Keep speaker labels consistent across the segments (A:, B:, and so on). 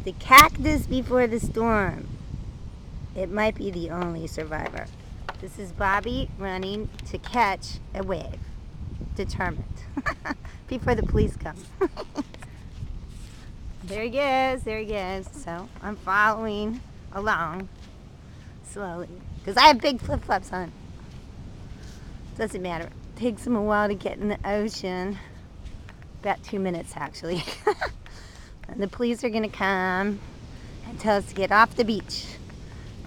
A: The cactus before the storm. It might be the only survivor. This is Bobby running to catch a wave. Determined. Before the police come. There he goes, there he goes. So I'm following along slowly. Because I have big flip-flops on. Doesn't matter. It takes him a while to get in the ocean. About 2 minutes actually. And the police are gonna come and tell us to get off the beach.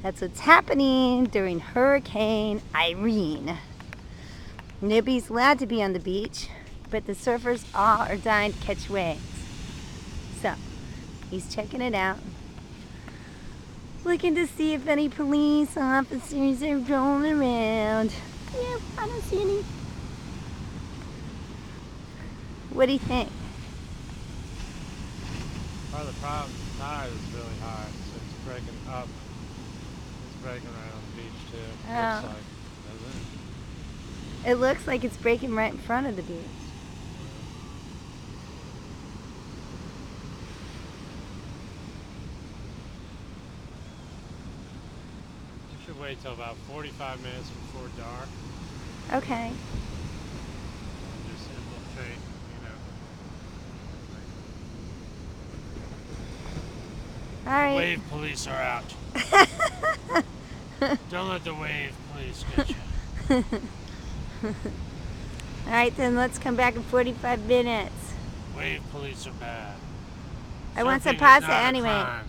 A: That's what's happening during Hurricane Irene. Nobody's allowed to be on the beach, but the surfers all are dying to catch waves. So, he's checking it out. Looking to see if any police officers are rolling around. Yeah, I don't see any. What do you think?
B: Part of the problem, the tide is really high, so it's breaking up. It's breaking right on the beach too.
A: Oh.
B: Looks like, doesn't it?
A: It looks like it's breaking right in front of the beach.
B: You should wait till about 45 minutes before dark.
A: Okay.
B: Just infiltrate,
A: All right.
B: Wave police are out. Don't let the wave police get you.
A: All right, then let's come back in 45 minutes.
B: Wave police are bad.
A: I want some
B: Surfing is
A: pasta
B: not a
A: anyway.
B: crime.